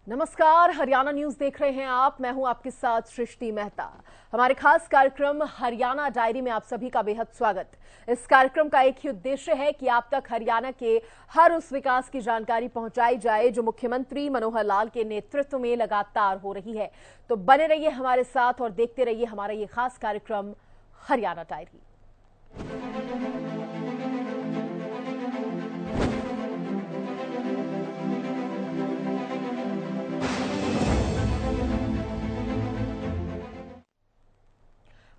नमस्कार, हरियाणा न्यूज देख रहे हैं आप। मैं हूं आपके साथ सृष्टि मेहता। हमारे खास कार्यक्रम हरियाणा डायरी में आप सभी का बेहद स्वागत। इस कार्यक्रम का एक ही उद्देश्य है कि आप तक हरियाणा के हर उस विकास की जानकारी पहुंचाई जाए जो मुख्यमंत्री मनोहर लाल के नेतृत्व में लगातार हो रही है। तो बने रहिए हमारे साथ और देखते रहिए हमारा ये खास कार्यक्रम हरियाणा डायरी।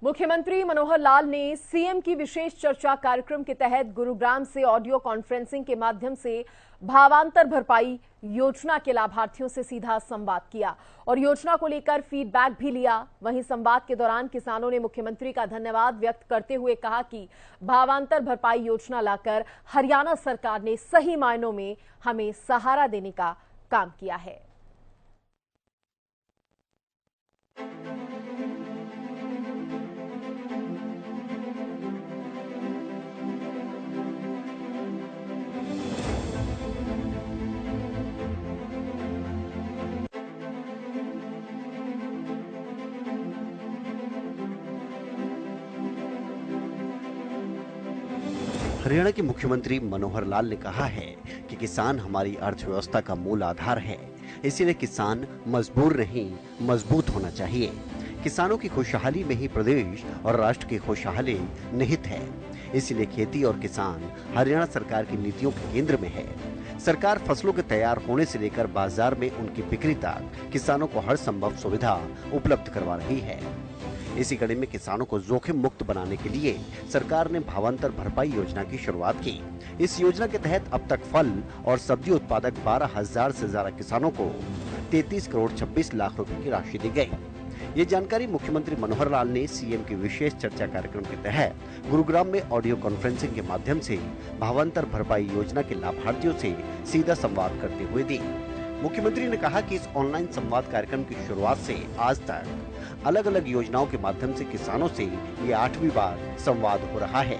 मुख्यमंत्री मनोहर लाल ने सीएम की विशेष चर्चा कार्यक्रम के तहत गुरुग्राम से ऑडियो कॉन्फ्रेंसिंग के माध्यम से भावांतर भरपाई योजना के लाभार्थियों से सीधा संवाद किया और योजना को लेकर फीडबैक भी लिया। वहीं संवाद के दौरान किसानों ने मुख्यमंत्री का धन्यवाद व्यक्त करते हुए कहा कि भावांतर भरपाई योजना लाकर हरियाणा सरकार ने सही मायनों में हमें सहारा देने का काम किया है। हरियाणा के मुख्यमंत्री मनोहर लाल ने कहा है कि किसान हमारी अर्थव्यवस्था का मूल आधार है, इसीलिए किसान मजबूर नहीं मजबूत होना चाहिए। किसानों की खुशहाली में ही प्रदेश और राष्ट्र की खुशहाली निहित है, इसीलिए खेती और किसान हरियाणा सरकार की नीतियों के केंद्र में है। सरकार फसलों के तैयार होने से लेकर बाजार में उनकी बिक्री तक किसानों को हर संभव सुविधा उपलब्ध करवा रही है। इसी कड़ी में किसानों को जोखिम मुक्त बनाने के लिए सरकार ने भावांतर भरपाई योजना की शुरुआत की। इस योजना के तहत अब तक फल और सब्जी उत्पादक 12,000 से ज्यादा किसानों को 33 करोड़ 26 लाख रुपए की राशि दी गई। ये जानकारी मुख्यमंत्री मनोहर लाल ने सीएम की विशेष चर्चा कार्यक्रम के तहत गुरुग्राम में ऑडियो कॉन्फ्रेंसिंग के माध्यम से भावांतर भरपाई योजना के लाभार्थियों से सीधा संवाद करते हुए दी। मुख्यमंत्री ने कहा कि इस ऑनलाइन संवाद कार्यक्रम की शुरुआत से आज तक अलग अलग योजनाओं के माध्यम से किसानों से ये 8वीं बार संवाद हो रहा है।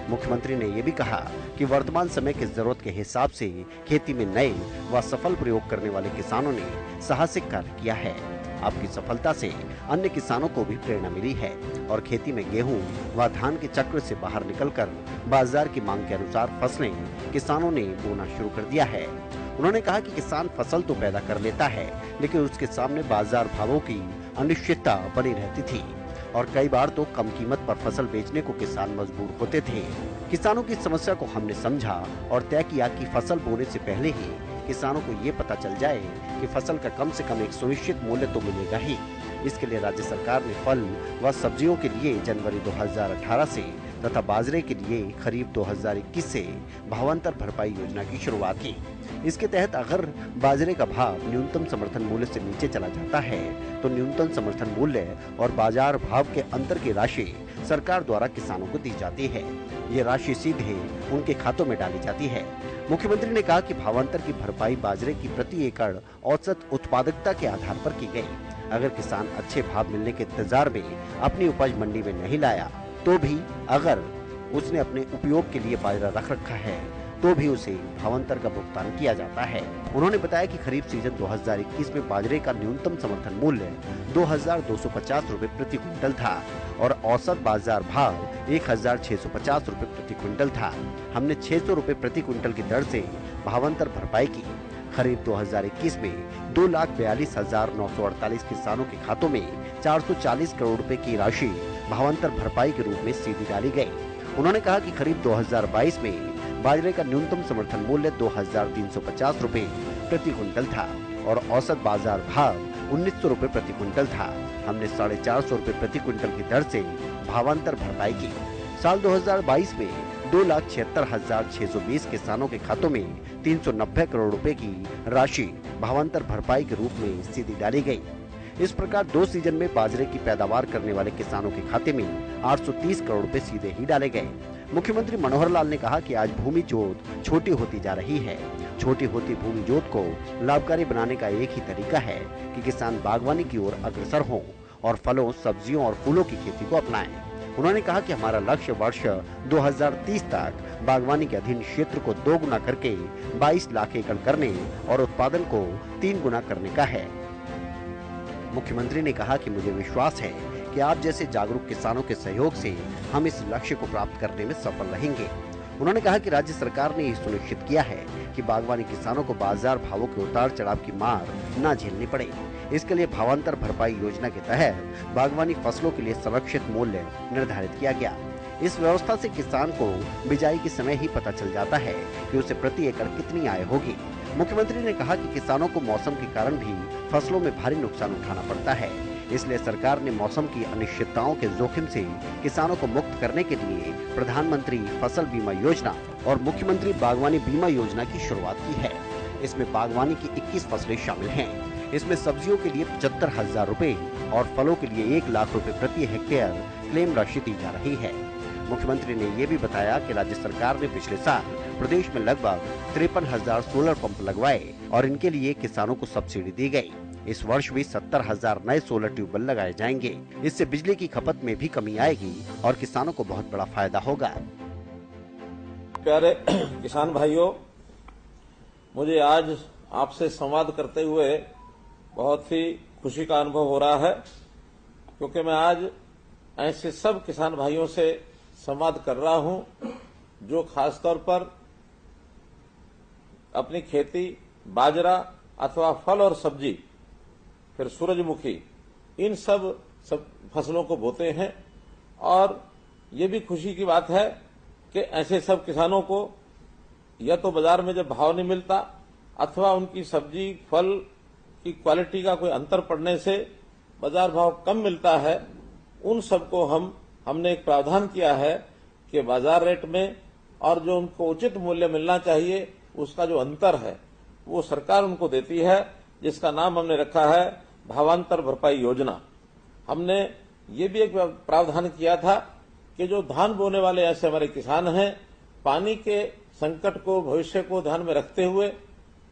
मुख्यमंत्री ने ये भी कहा कि वर्तमान समय की जरूरत के हिसाब से खेती में नए व सफल प्रयोग करने वाले किसानों ने साहसिक कार्य किया है। आपकी सफलता से अन्य किसानों को भी प्रेरणा मिली है और खेती में गेहूं व धान के चक्र से बाहर निकलकर बाजार की मांग के अनुसार फसलें किसानों ने बोना शुरू कर दिया है। उन्होंने कहा कि किसान फसल तो पैदा कर लेता है, लेकिन उसके सामने बाजार भावों की अनिश्चितता बनी रहती थी और कई बार तो कम कीमत पर फसल बेचने को किसान मजबूर होते थे। किसानों की समस्या को हमने समझा और तय किया कि फसल बोने से पहले ही किसानों को ये पता चल जाए कि फसल का कम से कम एक सुनिश्चित मूल्य तो मिलेगा ही। इसके लिए राज्य सरकार ने फल व सब्जियों के लिए जनवरी 2018 से तथा बाजरे के लिए खरीफ 2021 से भावांतर भरपाई योजना की शुरुआत की। इसके तहत अगर बाजरे का भाव न्यूनतम समर्थन मूल्य से नीचे चला जाता है तो न्यूनतम समर्थन मूल्य और बाजार भाव के अंतर की राशि सरकार द्वारा किसानों को दी जाती है। ये राशि सीधे उनके खातों में डाली जाती है। मुख्यमंत्री ने कहा कि भावांतर की भरपाई बाजरे की प्रति एकड़ औसत उत्पादकता के आधार पर की गई। अगर किसान अच्छे भाव मिलने के इंतजार में अपनी उपज मंडी में नहीं लाया तो भी अगर उसने अपने उपयोग के लिए बाजरा रख रखा है तो भी उसे भावांतर का भुगतान किया जाता है। उन्होंने बताया कि खरीफ सीजन 2021 में बाजरे का न्यूनतम समर्थन मूल्य 2,250 रुपए प्रति क्विंटल था और औसत बाजार भाव 1,650 रुपए प्रति क्विंटल था। हमने 600 रुपए प्रति क्विंटल की दर से भावांतर भरपाई की। खरीफ 2021 में 2,42,948 किसानों के खातों में 440 करोड़ रुपए की राशि भावांतर भरपाई के रूप में सीधी डाली गई। उन्होंने कहा कि खरीफ 2022 में बाजरे का न्यूनतम समर्थन मूल्य 2,350 रुपए प्रति क्विंटल था और औसत बाजार भाव 1,900 रुपए प्रति क्विंटल था। हमने 450 रुपए प्रति क्विंटल की दर से भावांतर भरपाई की। साल 2022 में 2,76,620 किसानों के खातों में 390 करोड़ रुपए की राशि भावांतर भरपाई के रूप में सीधी डाली गई। इस प्रकार 2 सीजन में बाजरे की पैदावार करने वाले किसानों के खाते में 830 करोड़ रुपए सीधे ही डाले गए। मुख्यमंत्री मनोहर लाल ने कहा कि आज भूमि जोत छोटी होती जा रही है। छोटी होती भूमि जोत को लाभकारी बनाने का एक ही तरीका है कि किसान बागवानी की ओर अग्रसर हों और फलों, सब्जियों और फूलों की खेती को अपनाएं। उन्होंने कहा कि हमारा लक्ष्य वर्ष 2030 तक बागवानी के अधीन क्षेत्र को 2 गुना करके 22 लाख एकड़ करने और उत्पादन को 3 गुना करने का है। मुख्यमंत्री ने कहा कि मुझे विश्वास है कि आप जैसे जागरूक किसानों के सहयोग से हम इस लक्ष्य को प्राप्त करने में सफल रहेंगे। उन्होंने कहा कि राज्य सरकार ने यह सुनिश्चित किया है कि बागवानी किसानों को बाजार भावों के उतार चढ़ाव की मार न झेलनी पड़े। इसके लिए भावांतर भरपाई योजना के तहत बागवानी फसलों के लिए संरक्षित मूल्य निर्धारित किया गया। इस व्यवस्था से किसान को बिजाई के समय ही पता चल जाता है कि उसे प्रति एकड़ कितनी आय होगी। मुख्यमंत्री ने कहा कि किसानों को मौसम के कारण भी फसलों में भारी नुकसान उठाना पड़ता है, इसलिए सरकार ने मौसम की अनिश्चितताओं के जोखिम से किसानों को मुक्त करने के लिए प्रधानमंत्री फसल बीमा योजना और मुख्यमंत्री बागवानी बीमा योजना की शुरुआत की है। इसमें बागवानी की 21 फसलें शामिल हैं। इसमें सब्जियों के लिए 75,000 रूपए और फलों के लिए 1 लाख रूपए प्रति हेक्टेयर क्लेम राशि दी जा रही है। मुख्यमंत्री ने ये भी बताया कि राज्य सरकार ने पिछले साल प्रदेश में लगभग 53,000 सोलर पंप लगवाए और इनके लिए किसानों को सब्सिडी दी गई। इस वर्ष भी 70,000 नए सोलर ट्यूबवेल लगाए जाएंगे। इससे बिजली की खपत में भी कमी आएगी और किसानों को बहुत बड़ा फायदा होगा। प्यारे किसान भाइयों, मुझे आज आपसे संवाद करते हुए बहुत ही खुशी का अनुभव हो रहा है, क्योंकि मैं आज ऐसे सब किसान भाइयों से संवाद कर रहा हूं जो खासतौर पर अपनी खेती बाजरा अथवा फल और सब्जी, फिर सूरजमुखी, इन सब फसलों को बोते हैं। और ये भी खुशी की बात है कि ऐसे सब किसानों को या तो बाजार में जब भाव नहीं मिलता अथवा उनकी सब्जी फल की क्वालिटी का कोई अंतर पड़ने से बाजार भाव कम मिलता है, उन सबको हमने एक प्रावधान किया है कि बाजार रेट में और जो उनको उचित मूल्य मिलना चाहिए उसका जो अंतर है वो सरकार उनको देती है, जिसका नाम हमने रखा है भावांतर भरपाई योजना। हमने ये भी एक प्रावधान किया था कि जो धान बोने वाले ऐसे हमारे किसान हैं, पानी के संकट को भविष्य को ध्यान में रखते हुए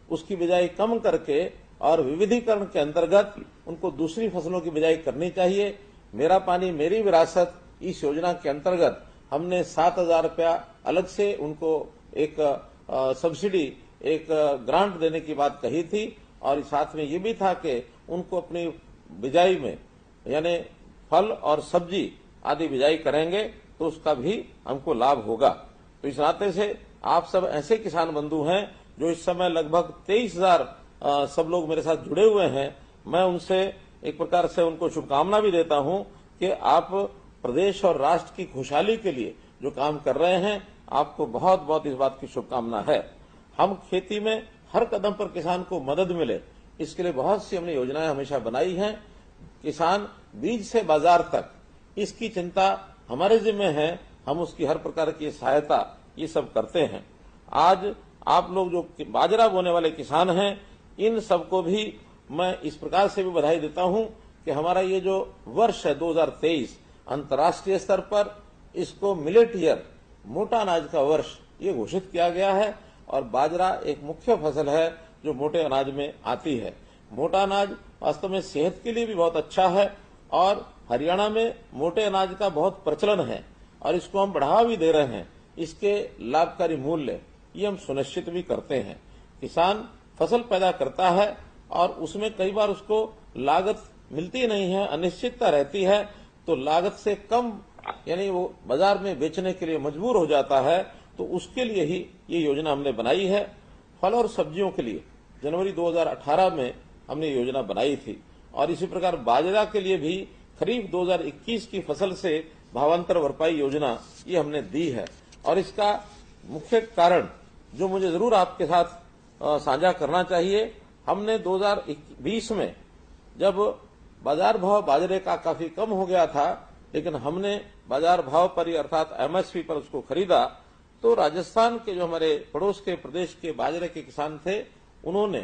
उसकी बिजाई कम करके और विविधीकरण के अंतर्गत उनको दूसरी फसलों की बिजाई करनी चाहिए। मेरा पानी मेरी विरासत इस योजना के अंतर्गत हमने 7,000 रुपया अलग से उनको एक सब्सिडी, एक ग्रांट देने की बात कही थी और साथ में ये भी था कि उनको अपनी बिजाई में यानी फल और सब्जी आदि बिजाई करेंगे तो उसका भी हमको लाभ होगा। तो इस नाते से आप सब ऐसे किसान बंधु हैं जो इस समय लगभग 23,000 सब लोग मेरे साथ जुड़े हुए हैं। मैं उनसे एक प्रकार से उनको शुभकामना भी देता हूं कि आप प्रदेश और राष्ट्र की खुशहाली के लिए जो काम कर रहे हैं, आपको बहुत बहुत इस बात की शुभकामना है। हम खेती में हर कदम पर किसान को मदद मिले, इसके लिए बहुत सी हमने योजनाएं हमेशा बनाई हैं। किसान बीज से बाजार तक इसकी चिंता हमारे जिम्मे है, हम उसकी हर प्रकार की सहायता ये सब करते हैं। आज आप लोग जो बाजरा बोने वाले किसान हैं, इन सबको भी मैं इस प्रकार से भी बधाई देता हूं कि हमारा ये जो वर्ष है 2023 अंतर्राष्ट्रीय स्तर पर इसको मिलेट ईयर, मोटा अनाज का वर्ष ये घोषित किया गया है। और बाजरा एक मुख्य फसल है जो मोटे अनाज में आती है। मोटा अनाज वास्तव में सेहत के लिए भी बहुत अच्छा है और हरियाणा में मोटे अनाज का बहुत प्रचलन है और इसको हम बढ़ावा भी दे रहे हैं। इसके लाभकारी मूल्य ये हम सुनिश्चित भी करते हैं। किसान फसल पैदा करता है और उसमें कई बार उसको लागत मिलती नहीं है, अनिश्चितता रहती है, तो लागत से कम यानी वो बाजार में बेचने के लिए मजबूर हो जाता है। तो उसके लिए ही ये योजना हमने बनाई है। फल और सब्जियों के लिए जनवरी 2018 में हमने योजना बनाई थी और इसी प्रकार बाजरा के लिए भी खरीफ 2021 की फसल से भावांतर भरपाई योजना ये हमने दी है। और इसका मुख्य कारण जो मुझे जरूर आपके साथ साझा करना चाहिए, हमने 2020 में जब बाजार भाव बाजरे का काफी कम हो गया था, लेकिन हमने बाजार भाव पर ही अर्थात एमएसपी पर उसको खरीदा, तो राजस्थान के जो हमारे पड़ोस के प्रदेश के बाजरे के किसान थे, उन्होंने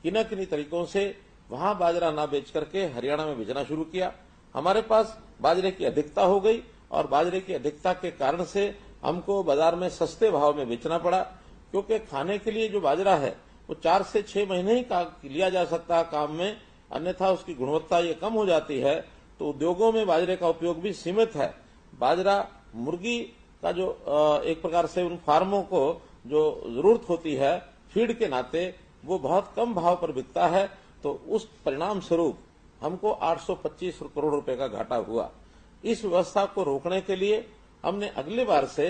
किन्हीं किन्हीं तरीकों से वहां बाजरा ना बेच करके हरियाणा में बेचना शुरू किया। हमारे पास बाजरे की अधिकता हो गई और बाजरे की अधिकता के कारण से हमको बाजार में सस्ते भाव में बेचना पड़ा, क्योंकि खाने के लिए जो बाजरा है वो 4 से 6 महीने ही लिया जा सकता है काम में, अन्यथा उसकी गुणवत्ता ये कम हो जाती है। तो उद्योगों में बाजरे का उपयोग भी सीमित है। बाजरा मुर्गी का जो एक प्रकार से उन फार्मों को जो जरूरत होती है फीड के नाते वो बहुत कम भाव पर बिकता है, तो उस परिणाम स्वरूप हमको 825 करोड़ रुपए का घाटा हुआ। इस व्यवस्था को रोकने के लिए हमने अगले बार से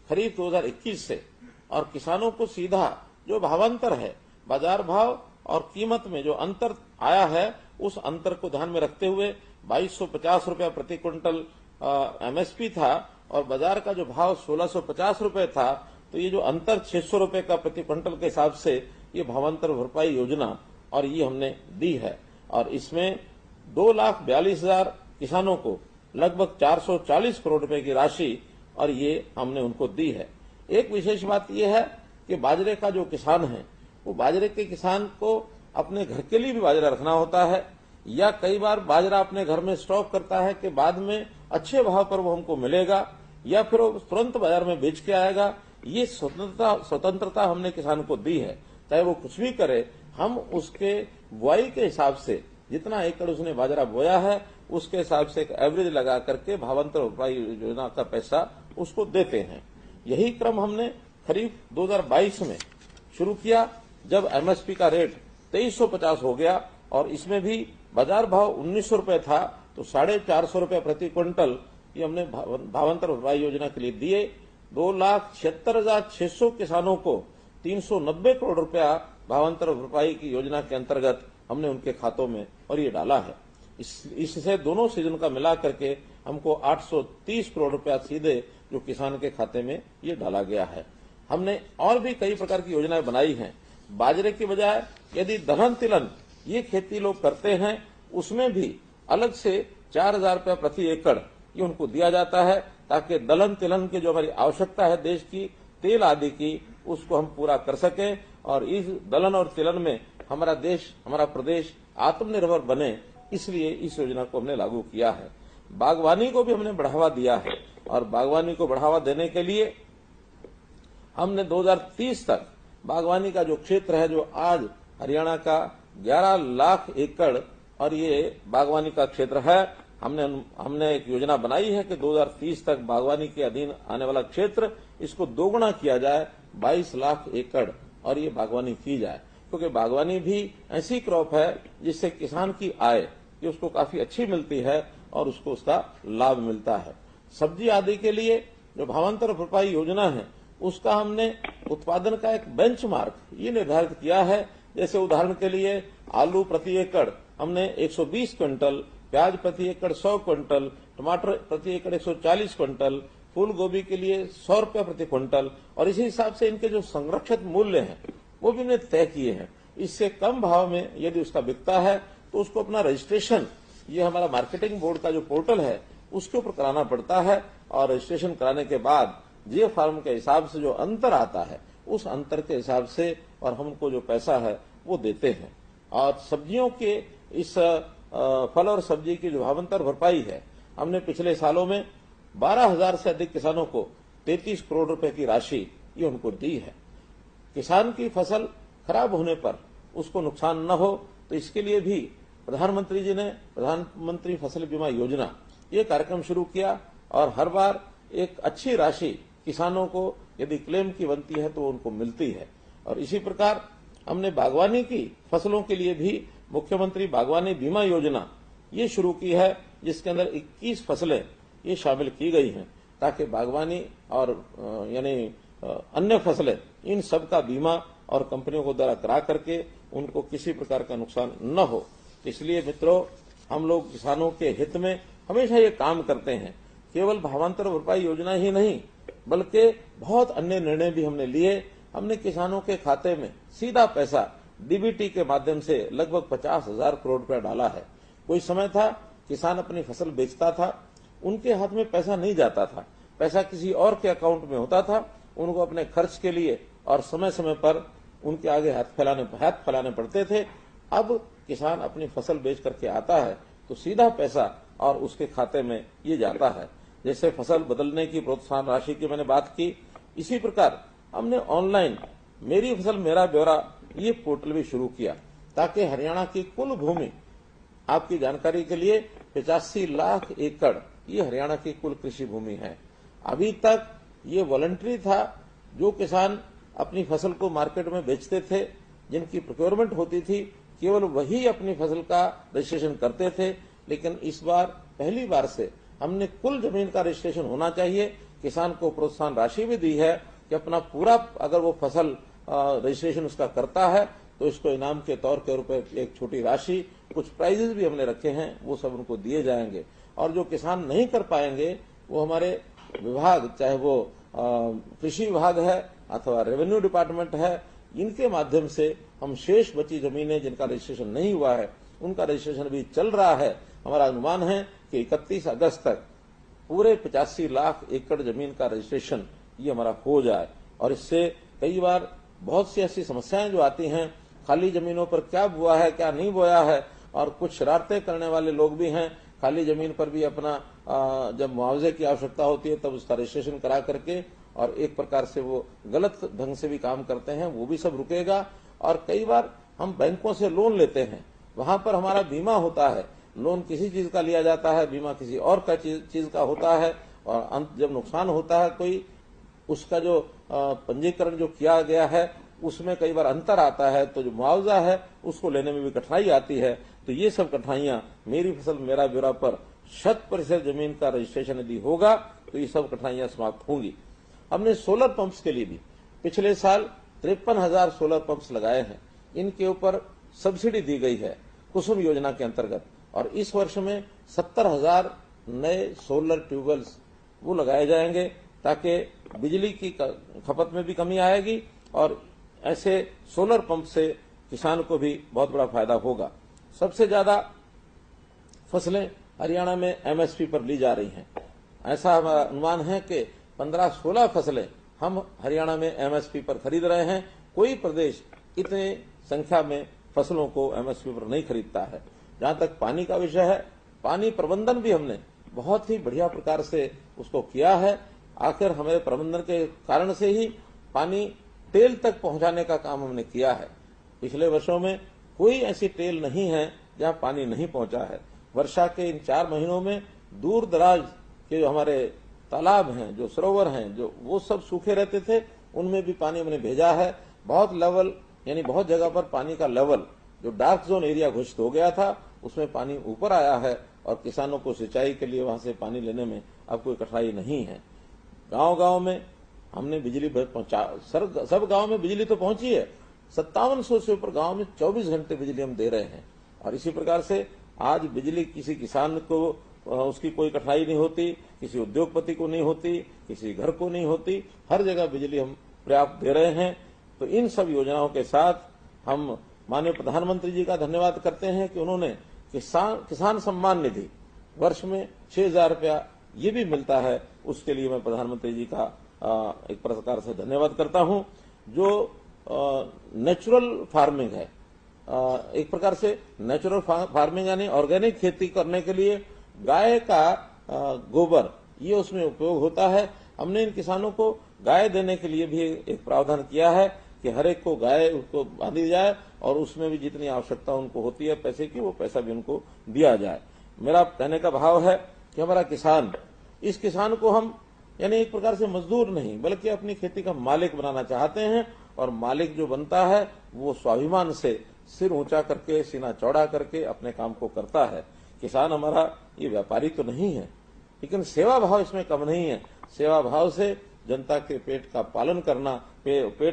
खरीफ 2021 से और किसानों को सीधा जो भावांतर है बाजार भाव और कीमत में जो अंतर आया है उस अंतर को ध्यान में रखते हुए 2250 रुपया प्रति क्विंटल एमएसपी था और बाजार का जो भाव 1650 रुपए था, तो ये जो अंतर 600 रुपए का प्रति क्विंटल के हिसाब से ये भावांतर भरपाई योजना और ये हमने दी है और इसमें 2,42,000 किसानों को लगभग 440 करोड़ रुपए की राशि और ये हमने उनको दी है। एक विशेष बात यह है कि बाजरे का जो किसान है वो बाजरे के किसान को अपने घर के लिए भी बाजरा रखना होता है या कई बार बाजरा अपने घर में स्टॉक करता है कि बाद में अच्छे भाव पर वो हमको मिलेगा या फिर वो तुरंत बाजार में बेच के आएगा। ये स्वतंत्रता हमने किसान को दी है, चाहे वो कुछ भी करे, हम उसके बुआई के हिसाब से जितना एकड़ उसने बाजरा बोया है उसके हिसाब से एक एवरेज लगा करके भावांतर भरपाई योजना का पैसा उसको देते हैं। यही क्रम हमने खरीफ 2022 में शुरू किया जब एमएसपी का रेट 2350 हो गया और इसमें भी बाजार भाव 1900 रुपए था, तो 450 रुपए प्रति क्विंटल ये हमने भावांतर भरपाई योजना के लिए दिए। 2,76,600 किसानों को 390 करोड़ रुपया भावांतर भरपाई की योजना के अंतर्गत हमने उनके खातों में और ये डाला है। इससे दोनों सीजन का मिला करके हमको 830 करोड़ रुपया सीधे जो किसान के खाते में ये डाला गया है। हमने और भी कई प्रकार की योजनाएं बनाई हैं। बाजरे की बजाय यदि दलहन तिलहन ये खेती लोग करते हैं उसमें भी अलग से 4,000 रुपया प्रति एकड़ ये उनको दिया जाता है ताकि दलहन तिलहन की जो हमारी आवश्यकता है देश की तेल आदि की उसको हम पूरा कर सके और इस दलहन और तिलहन में हमारा देश हमारा प्रदेश आत्मनिर्भर बने, इसलिए इस योजना को हमने लागू किया है। बागवानी को भी हमने बढ़ावा दिया है और बागवानी को बढ़ावा देने के लिए हमने 2030 तक बागवानी का जो क्षेत्र है जो आज हरियाणा का 11 लाख एकड़ और ये बागवानी का क्षेत्र है, हमने एक योजना बनाई है कि 2030 तक बागवानी के अधीन आने वाला क्षेत्र इसको दोगुना किया जाए 22 लाख एकड़ और ये बागवानी की जाए, क्योंकि बागवानी भी ऐसी क्रॉप है जिससे किसान की आय ये उसको काफी अच्छी मिलती है और उसको उसका लाभ मिलता है। सब्जी आदि के लिए जो भावांतर भरपाई योजना है उसका हमने उत्पादन का एक बेंचमार्क ये निर्धारित किया है। जैसे उदाहरण के लिए आलू प्रति एकड़ हमने 120 क्विंटल, प्याज प्रति एकड़ 100 क्विंटल, टमाटर प्रति एकड़ 140 क्विंटल, फूल गोभी के लिए 100 रुपया प्रति क्विंटल और इसी हिसाब से इनके जो संरक्षित मूल्य हैं वो भी हमने तय किए हैं। इससे कम भाव में यदि उसका बिकता है तो उसको अपना रजिस्ट्रेशन ये हमारा मार्केटिंग बोर्ड का जो पोर्टल है उसके ऊपर कराना पड़ता है और रजिस्ट्रेशन कराने के बाद जे फार्म के हिसाब से जो अंतर आता है उस अंतर के हिसाब से और हमको जो पैसा है वो देते हैं। और सब्जियों के इस फल और सब्जी की जो भावांतर भरपाई है हमने पिछले सालों में 12,000 से अधिक किसानों को 33 करोड़ रुपए की राशि ये उनको दी है। किसान की फसल खराब होने पर उसको नुकसान न हो तो इसके लिए भी प्रधानमंत्री जी ने प्रधानमंत्री फसल बीमा योजना ये कार्यक्रम शुरू किया और हर बार एक अच्छी राशि किसानों को यदि क्लेम की बनती है तो उनको मिलती है। और इसी प्रकार हमने बागवानी की फसलों के लिए भी मुख्यमंत्री बागवानी बीमा योजना ये शुरू की है जिसके अंदर 21 फसलें ये शामिल की गई हैं ताकि बागवानी और यानी अन्य फसलें इन सब का बीमा और कंपनियों को द्वारा करा करके उनको किसी प्रकार का नुकसान न हो। इसलिए मित्रों हम लोग किसानों के हित में हमेशा ये काम करते हैं। केवल भावांतर भरपाई योजना ही नहीं बल्कि बहुत अन्य निर्णय भी हमने लिए। हमने किसानों के खाते में सीधा पैसा डीबीटी के माध्यम से लगभग 50,000 करोड़ रुपया डाला है। कोई समय था किसान अपनी फसल बेचता था, उनके हाथ में पैसा नहीं जाता था, पैसा किसी और के अकाउंट में होता था, उनको अपने खर्च के लिए और समय समय पर उनके आगे हाथ फैलाने पड़ते थे। अब किसान अपनी फसल बेच करके आता है तो सीधा पैसा और उसके खाते में ये जाता है। जैसे फसल बदलने की प्रोत्साहन राशि की मैंने बात की, इसी प्रकार हमने ऑनलाइन मेरी फसल मेरा ब्यौरा ये पोर्टल भी शुरू किया ताकि हरियाणा की कुल भूमि आपकी जानकारी के लिए 85 लाख एकड़ ये हरियाणा की कुल कृषि भूमि है। अभी तक ये वॉलंटरी था, जो किसान अपनी फसल को मार्केट में बेचते थे, जिनकी प्रोक्योरमेंट होती थी, केवल वही अपनी फसल का रजिस्ट्रेशन करते थे। लेकिन इस बार पहली बार से हमने कुल जमीन का रजिस्ट्रेशन होना चाहिए। किसान को प्रोत्साहन राशि भी दी है कि अपना पूरा अगर वो फसल रजिस्ट्रेशन उसका करता है तो इसको इनाम के तौर के रूप में एक छोटी राशि, कुछ प्राइजेस भी हमने रखे हैं, वो सब उनको दिए जाएंगे। और जो किसान नहीं कर पाएंगे वो हमारे विभाग, चाहे वो कृषि विभाग है अथवा रेवेन्यू डिपार्टमेंट है, इनके माध्यम से हम शेष बची जमीनें जिनका रजिस्ट्रेशन नहीं हुआ है उनका रजिस्ट्रेशन भी चल रहा है। हमारा अनुमान है कि 31 अगस्त तक पूरे 85 लाख एकड़ जमीन का रजिस्ट्रेशन ये हमारा हो जाए। और इससे कई बार बहुत सी ऐसी समस्याएं जो आती हैं, खाली जमीनों पर क्या बोया है क्या नहीं बोया है, और कुछ शरारतें करने वाले लोग भी हैं, खाली जमीन पर भी अपना जब मुआवजे की आवश्यकता होती है तब उसका रजिस्ट्रेशन करा करके और एक प्रकार से वो गलत ढंग से भी काम करते हैं, वो भी सब रुकेगा। और कई बार हम बैंकों से लोन लेते हैं, वहां पर हमारा बीमा होता है, लोन किसी चीज का लिया जाता है, बीमा किसी और का चीज का होता है, और जब नुकसान होता है कोई, उसका जो पंजीकरण जो किया गया है उसमें कई बार अंतर आता है, तो जो मुआवजा है उसको लेने में भी कठिनाई आती है। तो ये सब कठिनाइयां मेरी फसल मेरा ब्यौरा पर 100% जमीन का रजिस्ट्रेशन यदि होगा तो ये सब कठिनाइयां समाप्त होंगी। हमने सोलर पंप्स के लिए भी पिछले साल 53,000 सोलर पंप्स लगाए हैं, इनके ऊपर सब्सिडी दी गई है कुसुम योजना के अंतर्गत, और इस वर्ष में 70,000 नए सोलर ट्यूबवेल्स वो लगाए जाएंगे ताकि बिजली की खपत में भी कमी आएगी और ऐसे सोलर पंप से किसान को भी बहुत बड़ा फायदा होगा। सबसे ज्यादा फसलें हरियाणा में एमएसपी पर ली जा रही हैं। ऐसा हमारा अनुमान है कि 15-16 फसलें हम हरियाणा में एमएसपी पर खरीद रहे हैं। कोई प्रदेश इतने संख्या में फसलों को एमएसपी पर नहीं खरीदता है। जहां तक पानी का विषय है, पानी प्रबंधन भी हमने बहुत ही बढ़िया प्रकार से उसको किया है। आखिर हमारे प्रबंधन के कारण से ही पानी टेल तक पहुंचाने का काम हमने किया है। पिछले वर्षों में कोई ऐसी टेल नहीं है जहां पानी नहीं पहुंचा है। वर्षा के इन 4 महीनों में दूर दराज के जो हमारे तालाब हैं, जो सरोवर हैं, जो वो सब सूखे रहते थे, उनमें भी पानी हमने भेजा है। बहुत लेवल यानी बहुत जगह पर पानी का लेवल जो डार्क जोन एरिया घोषित हो गया था उसमें पानी ऊपर आया है और किसानों को सिंचाई के लिए वहां से पानी लेने में अब कोई कठिनाई नहीं है। गांव-गांव में हमने बिजली पहुंचा, सब गांव में बिजली तो पहुंची है। 5700 से ऊपर गांव में 24 घंटे बिजली हम दे रहे हैं। और इसी प्रकार से आज बिजली किसी किसान को उसकी कोई कठिनाई नहीं होती, किसी उद्योगपति को नहीं होती, किसी घर को नहीं होती, हर जगह बिजली हम पर्याप्त दे रहे हैं। तो इन सब योजनाओं के साथ हम माननीय प्रधानमंत्री जी का धन्यवाद करते हैं कि उन्होंने किसान सम्मान निधि वर्ष में 6,000 रुपया ये भी मिलता है। उसके लिए मैं प्रधानमंत्री जी का एक प्रकार से धन्यवाद करता हूं। जो नेचुरल फार्मिंग है, एक प्रकार से नेचुरल फार्मिंग यानी ऑर्गेनिक खेती करने के लिए गाय का गोबर ये उसमें उपयोग होता है। हमने इन किसानों को गाय देने के लिए भी एक प्रावधान किया है कि हर एक को गाय उसको बांधी जाए और उसमें भी जितनी आवश्यकता उनको होती है पैसे की, वो पैसा भी उनको दिया जाए। मेरा कहने का भाव है कि हमारा किसान, इस किसान को हम यानी एक प्रकार से मजदूर नहीं बल्कि अपनी खेती का मालिक बनाना चाहते हैं। और मालिक जो बनता है वो स्वाभिमान से सिर ऊंचा करके, सीना चौड़ा करके अपने काम को करता है। किसान हमारा ये व्यापारी तो नहीं है, लेकिन सेवा भाव इसमें कम नहीं है। सेवा भाव से जनता के पेट का पालन करना, पेट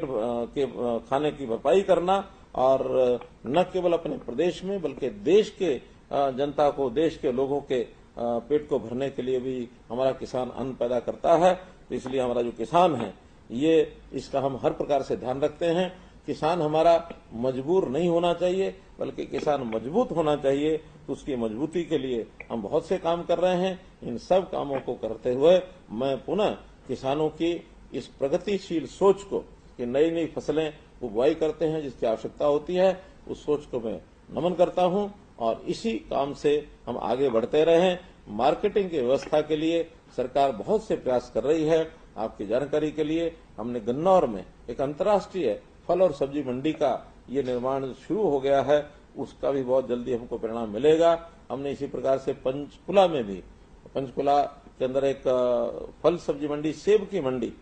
के खाने की भरपाई करना, और न केवल अपने प्रदेश में बल्कि देश के जनता को, देश के लोगों के पेट को भरने के लिए भी हमारा किसान अन्न पैदा करता है। तो इसलिए हमारा जो किसान है ये इसका हम हर प्रकार से ध्यान रखते हैं। किसान हमारा मजबूर नहीं होना चाहिए बल्कि किसान मजबूत होना चाहिए। तो उसकी मजबूती के लिए हम बहुत से काम कर रहे हैं। इन सब कामों को करते हुए मैं पुनः किसानों की इस प्रगतिशील सोच को कि नई नई फसलें वो बुआई करते हैं जिसकी आवश्यकता होती है, उस सोच को मैं नमन करता हूं और इसी काम से हम आगे बढ़ते रहें। मार्केटिंग की व्यवस्था के लिए सरकार बहुत से प्रयास कर रही है। आपकी जानकारी के लिए हमने गन्नौर में एक अंतर्राष्ट्रीय फल और सब्जी मंडी का ये निर्माण शुरू हो गया है, उसका भी बहुत जल्दी हमको परिणाम मिलेगा। हमने इसी प्रकार से पंचकुला में भी पंचकुला के अंदर एक फल सब्जी मंडी, सेब की मंडी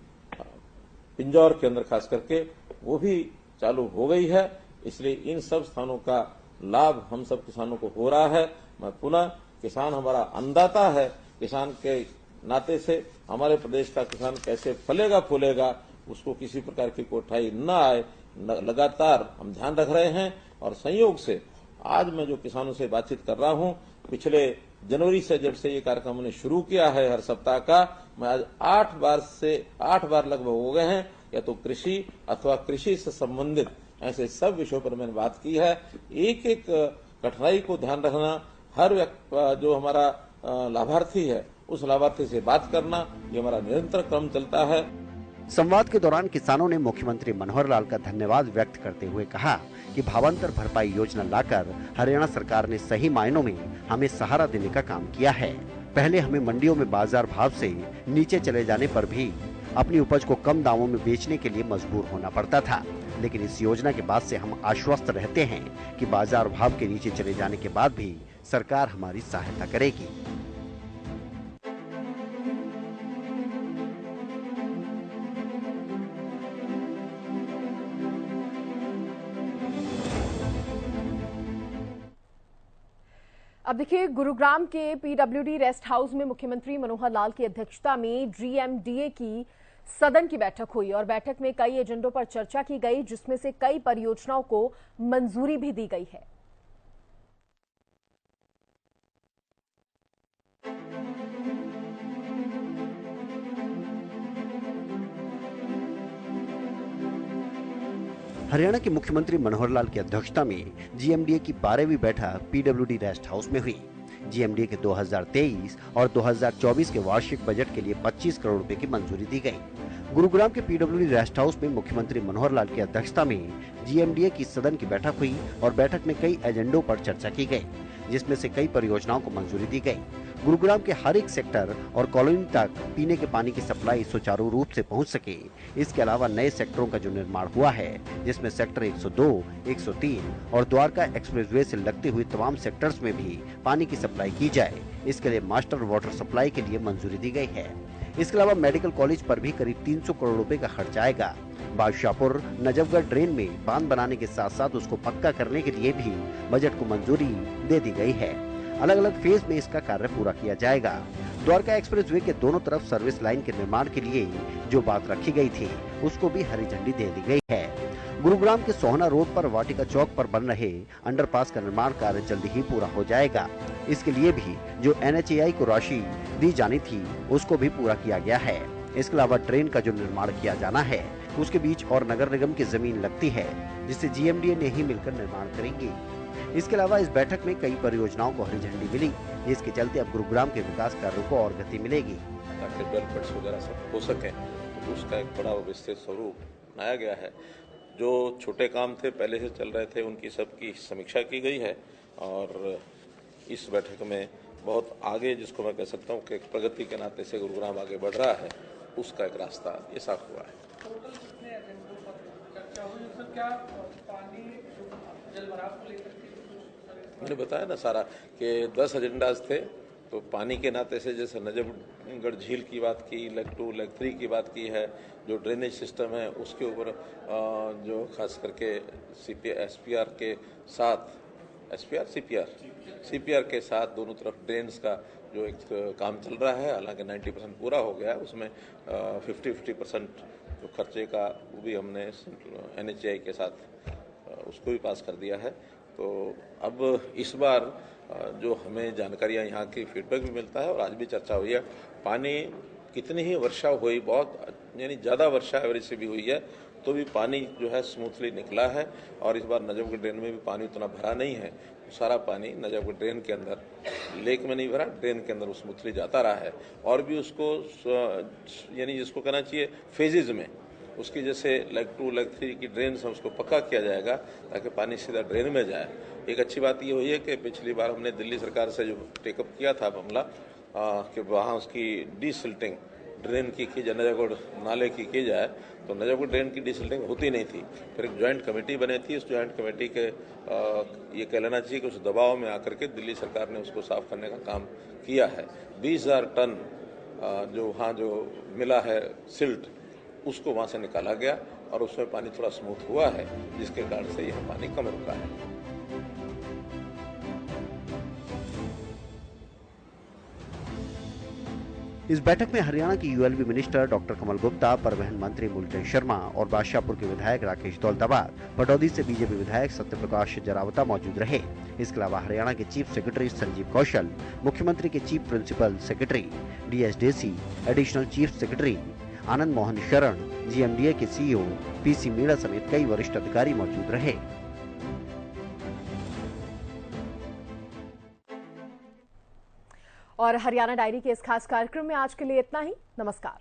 पिंजौर के अंदर खास करके वो भी चालू हो गई है। इसलिए इन सब स्थानों का लाभ हम सब किसानों को हो रहा है। मैं पुनः, किसान हमारा अन्नदाता है, किसान के नाते से हमारे प्रदेश का किसान कैसे फलेगा फूलेगा, उसको किसी प्रकार की कोताही न आए, लगातार हम ध्यान रख रहे हैं। और संयोग से आज मैं जो किसानों से बातचीत कर रहा हूं, पिछले जनवरी से जब से ये कार्यक्रम हमने शुरू किया है हर सप्ताह का, मैं आज 8 बार लगभग हो गए हैं, या तो कृषि अथवा कृषि से संबंधित ऐसे सब विषयों पर मैंने बात की है। एक एक कठिनाई को ध्यान रखना, हर जो हमारा लाभार्थी है उस लाभार्थी से बात करना, ये हमारा निरंतर क्रम चलता है। संवाद के दौरान किसानों ने मुख्यमंत्री मनोहर लाल का धन्यवाद व्यक्त करते हुए कहा कि भावांतर भरपाई योजना लाकर हरियाणा सरकार ने सही मायनों में हमें सहारा देने का काम किया है। पहले हमें मंडियों में बाजार भाव से नीचे चले जाने पर भी अपनी उपज को कम दामों में बेचने के लिए मजबूर होना पड़ता था, लेकिन इस योजना के बाद से हम आश्वस्त रहते हैं कि बाजार भाव के नीचे चले जाने के बाद भी सरकार हमारी सहायता करेगी। अब देखिए, गुरुग्राम के पीडब्ल्यूडी रेस्ट हाउस में मुख्यमंत्री मनोहर लाल की अध्यक्षता में जीएमडीए की सदन की बैठक हुई और बैठक में कई एजेंडों पर चर्चा की गई, जिसमें से कई परियोजनाओं को मंजूरी भी दी गई है। हरियाणा के मुख्यमंत्री मनोहर लाल की अध्यक्षता में जीएमडीए की 12वीं बैठक पीडब्ल्यूडी रेस्ट हाउस में हुई। जीएमडीए के 2023 और 2024 के वार्षिक बजट के लिए 25 करोड़ रुपए की मंजूरी दी गई। गुरुग्राम के पीडब्ल्यूडी रेस्ट हाउस में मुख्यमंत्री मनोहर लाल की अध्यक्षता में जीएमडीए की सदन की बैठक हुई और बैठक में कई एजेंडों पर चर्चा की गई, जिसमें से कई परियोजनाओं को मंजूरी दी गई। गुरुग्राम के हर एक सेक्टर और कॉलोनी तक पीने के पानी की सप्लाई सुचारू रूप से पहुंच सके, इसके अलावा नए सेक्टरों का जो निर्माण हुआ है, जिसमें सेक्टर 102, 103 और द्वारका एक्सप्रेसवे से लगते हुए तमाम सेक्टर्स में भी पानी की सप्लाई की जाए, इसके लिए मास्टर वाटर सप्लाई के लिए मंजूरी दी गई है। इसके अलावा मेडिकल कॉलेज पर भी करीब 300 करोड़ रुपए का खर्च आएगा। बादशाहपुर नजफगढ़ ड्रेन में बांध बनाने के साथ साथ उसको पक्का करने के लिए भी बजट को मंजूरी दे दी गई है। अलग अलग फेज में इसका कार्य पूरा किया जाएगा। द्वारका एक्सप्रेसवे के दोनों तरफ सर्विस लाइन के निर्माण के लिए जो बात रखी गई थी, उसको भी हरी झंडी दे दी गई है। गुरुग्राम के सोहना रोड पर वाटिका चौक पर बन रहे अंडरपास का निर्माण कार्य जल्द ही पूरा हो जाएगा। इसके लिए भी जो NHAI को राशि दी जानी थी, उसको भी पूरा किया गया है। इसके अलावा ट्रेन का जो निर्माण किया जाना है, उसके बीच और नगर निगम की जमीन लगती है, जिससे जीएमडीए ने ही मिलकर निर्माण करेंगे। इसके अलावा इस बैठक में कई परियोजनाओं को हरी झंडी मिली, जिसके चलते अब गुरुग्राम के विकास कार्यों को और गति मिलेगी। ताकि डेवलपमेंट्स वगैरह सब हो सके, तो उसका एक बड़ा विस्तृत स्वरूप बनाया गया है। जो छोटे काम थे पहले से चल रहे थे, उनकी सबकी समीक्षा की गई है और इस बैठक में बहुत आगे, जिसको मैं कह सकता हूँ कि प्रगति के नाते से गुरुग्राम आगे बढ़ रहा है, उसका एक रास्ता ये साफ हुआ है। मैंने बताया ना सारा कि 10 एजेंडाज थे, तो पानी के नाते से जैसे नजफगढ़ झील की बात की, लेग 2, लेग 3 की बात की है, जो ड्रेनेज सिस्टम है उसके ऊपर जो खास करके SPR के साथ CPR के साथ दोनों तरफ ड्रेन्स का जो एक काम चल रहा है, हालांकि 90% पूरा हो गया है, उसमें 50% जो खर्चे का वो भी हमने NHAI के साथ उसको भी पास कर दिया है। तो अब इस बार जो हमें जानकारियां यहाँ की फीडबैक भी मिलता है और आज भी चर्चा हुई है, पानी कितनी ही वर्षा हुई, बहुत यानी ज़्यादा वर्षा एवरेज से भी हुई है, तो भी पानी जो है स्मूथली निकला है। और इस बार नजफगढ़ ड्रेन में भी पानी उतना भरा नहीं है, सारा पानी नजफगढ़ ड्रेन के अंदर, लेक में नहीं भरा, ड्रेन के अंदर स्मूथली जाता रहा है। और भी उसको यानी जिसको कहना चाहिए फेजेज में, उसकी जैसे लेग 2, लेग 3 की ड्रेन है उसको पक्का किया जाएगा ताकि पानी सीधा ड्रेन में जाए। एक अच्छी बात ये हुई है कि पिछली बार हमने दिल्ली सरकार से जो टेकअप किया था मामला कि वहाँ उसकी डीसिल्टिंग ड्रेन की जाए, नजफगढ़ नाले की जाए, तो नजफगढ़ ड्रेन की डिसिल्टिंग होती नहीं थी। फिर एक ज्वाइंट कमेटी बनी थी, उस ज्वाइंट कमेटी के ये कह लेना चाहिए कि उस दबाव में आकर के दिल्ली सरकार ने उसको साफ करने का काम किया है। 20,000 टन जो वहाँ जो मिला है सिल्ट, उसको वहाँ से निकाला गया और उसमें पानी थोड़ा स्मूथ हुआ है, जिसके कारण से यह पानी कम रुका है। इस बैठक में हरियाणा की यूएलबी मिनिस्टर डॉक्टर कमल गुप्ता, परिवहन मंत्री मूलचंद शर्मा और बादशाहपुर के विधायक राकेश दौलताबाद, पटौदी से बीजेपी विधायक सत्यप्रकाश जरावता मौजूद रहे। इसके अलावा हरियाणा के चीफ सेक्रेटरी संजीव कौशल, मुख्यमंत्री के chief principal secretary D S Dhesi, additional chief secretary Anand Mohan Sharan, GMDA के सीईओ पीसी मीणा समेत कई वरिष्ठ अधिकारी मौजूद रहे। और हरियाणा डायरी के इस खास कार्यक्रम में आज के लिए इतना ही। नमस्कार।